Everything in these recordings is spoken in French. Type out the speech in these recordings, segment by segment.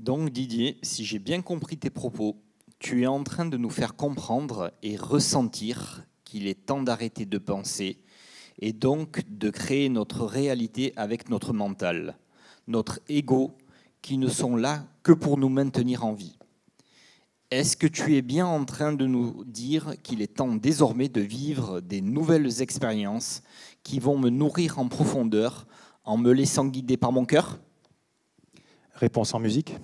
Donc Didier, si j'ai bien compris tes propos, tu es en train de nous faire comprendre et ressentir qu'il est temps d'arrêter de penser et donc de créer notre réalité avec notre mental, notre ego, qui ne sont là que pour nous maintenir en vie. Est-ce que tu es bien en train de nous dire qu'il est temps désormais de vivre des nouvelles expériences qui vont me nourrir en profondeur en me laissant guider par mon cœur ? Réponse en musique.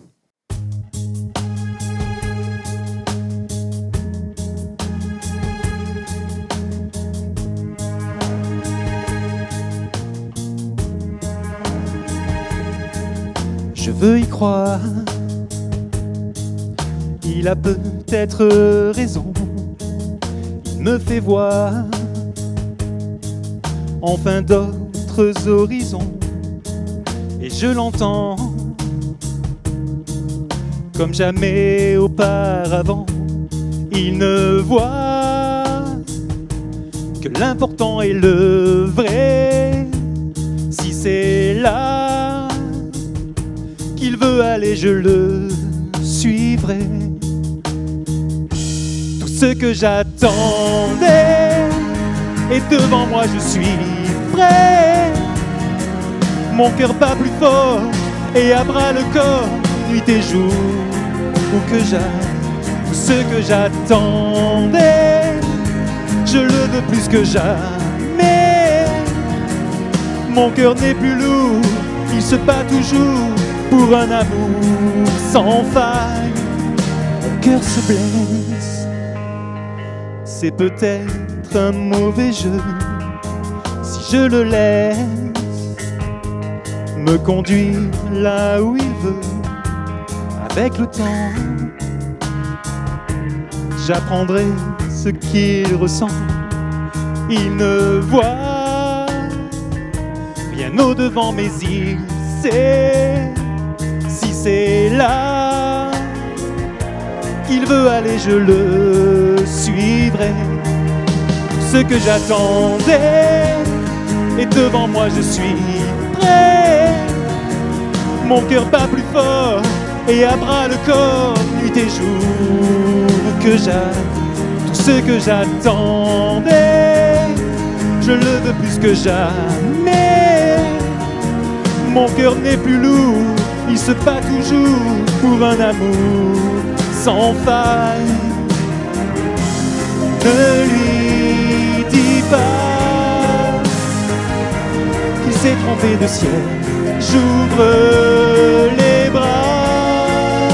Je veux y croire, il a peut-être raison, il me fait voir enfin d'autres horizons, et je l'entends comme jamais auparavant. Il ne voit que l'important est le vrai. Si c'est là qu'il veut aller, je le suivrai. Tout ce que j'attendais est devant moi, je suis prêt. Mon cœur bat plus fort et à bras le corps, nuit et jour, où que j'aille. Tout ce que j'attendais, je le veux plus que jamais. Mon cœur n'est plus lourd, il se bat toujours pour un amour sans faille. Mon cœur se blesse, c'est peut-être un mauvais jeu. Si je le laisse me conduire là où il veut, avec le temps, j'apprendrai ce qu'il ressent. Il ne voit rien au-devant, mais il sait. Si c'est là qu'il veut aller, je le suivrai. Ce que j'attendais est devant moi, je suis prêt. Mon cœur bat plus fort et à bras le corps, nuit et jour, où que j'aille. Tout ce que j'attendais, je le veux plus que jamais. Mon cœur n'est plus lourd, il se bat toujours pour un amour sans faille. Ne lui dis pas qu'il s'est trompé de ciel. J'ouvre les bras,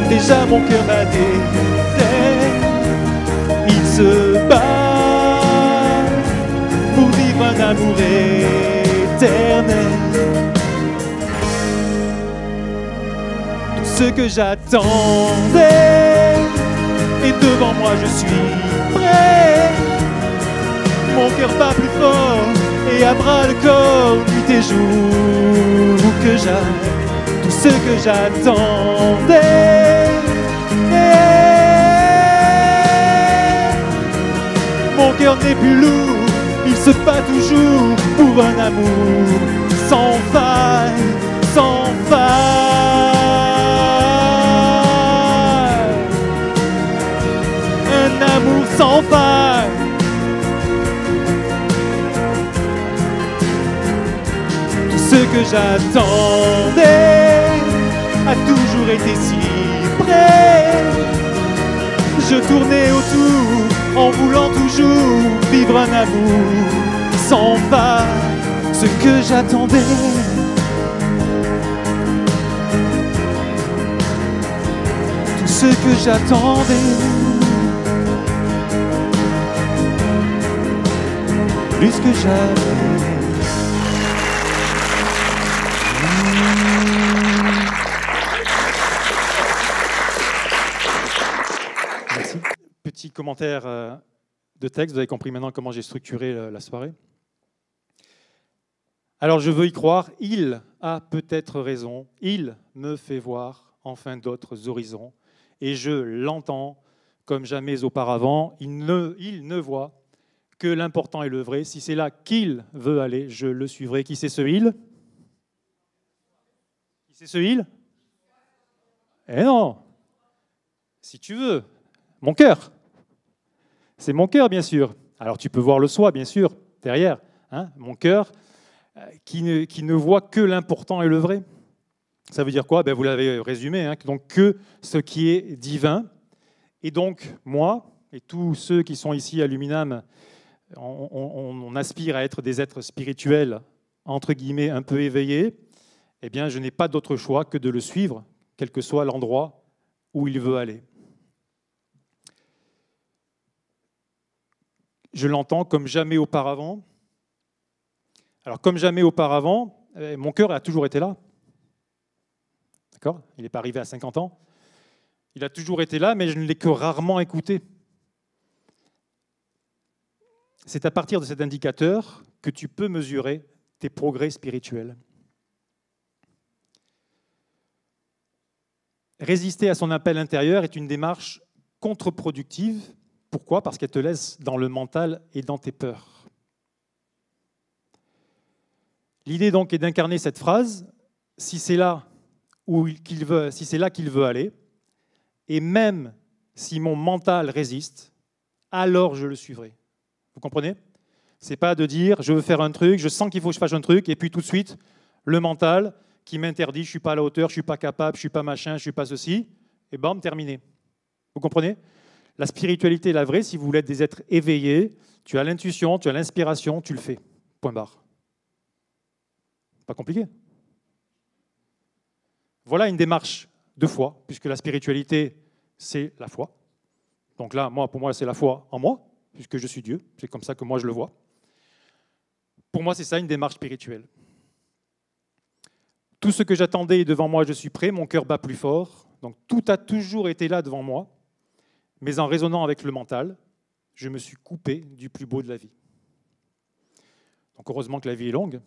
déjà mon cœur bat des ailes. Il se bat pour vivre un amour éternel. Tout ce que j'attendais est devant moi, je suis prêt. Mon cœur bat plus fort et à bras le corps, nuit et jour, où que j'aille. Tout ce que j'attendais, mon cœur n'est plus lourd, il se bat toujours pour un amour sans faille, sans faille. Un amour sans faille. Ce que j'attendais a toujours été si près. Je tournais autour en voulant toujours vivre un amour sans faille. Ce que j'attendais, tout ce que j'attendais, plus que jamais. Merci. Petit commentaire de texte, vous avez compris maintenant comment j'ai structuré la soirée. Alors je veux y croire, il a peut-être raison, il me fait voir enfin d'autres horizons, et je l'entends comme jamais auparavant, il ne voit que l'important est le vrai. Si c'est là qu'il veut aller, je le suivrai. Qui c'est ce il? Qui c'est ce il? Eh non, si tu veux, mon cœur. C'est mon cœur, bien sûr. Alors tu peux voir le soi, bien sûr, derrière. Hein, mon cœur qui ne voit que l'important et le vrai. Ça veut dire quoi? Ben, vous l'avez résumé, hein, donc que ce qui est divin. Et donc, moi et tous ceux qui sont ici à l'Uminam, on aspire à être des êtres spirituels, entre guillemets, un peu éveillés. Eh bien, je n'ai pas d'autre choix que de le suivre, quel que soit l'endroit où il veut aller. Je l'entends comme jamais auparavant. Alors, comme jamais auparavant, mon cœur a toujours été là. D'accord? Il n'est pas arrivé à 50 ans. Il a toujours été là, mais je ne l'ai que rarement écouté. C'est à partir de cet indicateur que tu peux mesurer tes progrès spirituels. Résister à son appel intérieur est une démarche contre-productive. Pourquoi? Parce qu'elle te laisse dans le mental et dans tes peurs. L'idée donc est d'incarner cette phrase, si c'est là qu'il veut aller, et même si mon mental résiste, alors je le suivrai. Vous comprenez? Ce n'est pas de dire, je veux faire un truc, je sens qu'il faut que je fasse un truc, et puis tout de suite, le mental qui m'interdit, je ne suis pas à la hauteur, je ne suis pas capable, je ne suis pas machin, je ne suis pas ceci, et bam, terminé. Vous comprenez? La spiritualité, la vraie, si vous voulez être des êtres éveillés, tu as l'intuition, tu as l'inspiration, tu le fais. Point barre. Pas compliqué. Voilà une démarche de foi, puisque la spiritualité, c'est la foi. Donc là, pour moi, c'est la foi en moi, puisque je suis Dieu. C'est comme ça que moi, je le vois. Pour moi, c'est ça, une démarche spirituelle. Tout ce que j'attendais est devant moi, je suis prêt, mon cœur bat plus fort. Donc tout a toujours été là devant moi, mais en raisonnant avec le mental, je me suis coupé du plus beau de la vie. Donc heureusement que la vie est longue.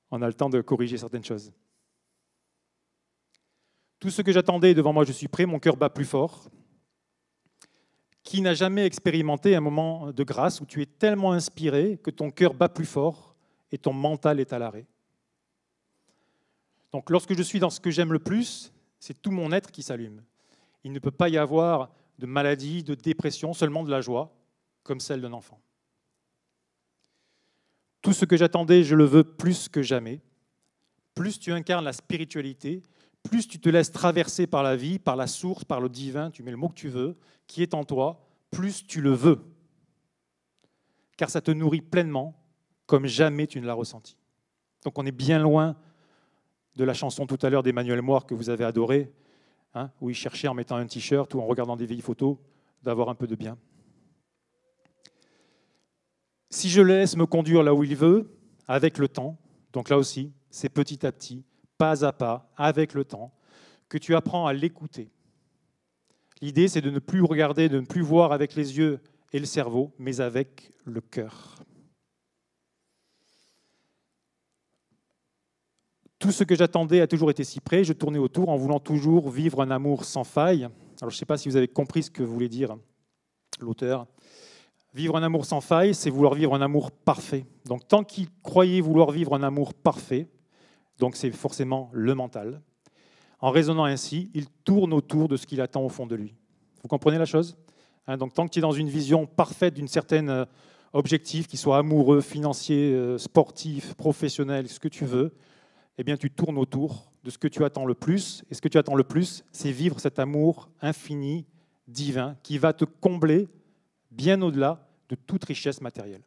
On a le temps de corriger certaines choses. Tout ce que j'attendais est devant moi, je suis prêt, mon cœur bat plus fort. Qui n'a jamais expérimenté un moment de grâce où tu es tellement inspiré que ton cœur bat plus fort et ton mental est à l'arrêt? Donc lorsque je suis dans ce que j'aime le plus, c'est tout mon être qui s'allume. Il ne peut pas y avoir de maladie, de dépression, seulement de la joie, comme celle d'un enfant. Tout ce que j'attendais, je le veux plus que jamais. Plus tu incarnes la spiritualité, plus tu te laisses traverser par la vie, par la source, par le divin, tu mets le mot que tu veux, qui est en toi, plus tu le veux. Car ça te nourrit pleinement, comme jamais tu ne l'as ressenti. Donc on est bien loin de la chanson tout à l'heure d'Emmanuel Moir que vous avez adorée, hein, où il cherchait en mettant un t-shirt ou en regardant des vieilles photos d'avoir un peu de bien. Si je le laisse me conduire là où il veut, avec le temps, donc là aussi, c'est petit à petit, pas à pas, avec le temps, que tu apprends à l'écouter. L'idée, c'est de ne plus regarder, de ne plus voir avec les yeux et le cerveau, mais avec le cœur. Tout ce que j'attendais a toujours été si près, je tournais autour en voulant toujours vivre un amour sans faille. Alors je ne sais pas si vous avez compris ce que voulait dire l'auteur. Vivre un amour sans faille, c'est vouloir vivre un amour parfait. Donc tant qu'il croyait vouloir vivre un amour parfait, donc c'est forcément le mental, en raisonnant ainsi, il tourne autour de ce qu'il attend au fond de lui. Vous comprenez la chose? Donc tant que tu es dans une vision parfaite d'une certaine objectif, qu'il soit amoureux, financier, sportif, professionnel, ce que tu veux, eh bien tu tournes autour de ce que tu attends le plus. Et ce que tu attends le plus, c'est vivre cet amour infini, divin, qui va te combler bien au-delà de toute richesse matérielle.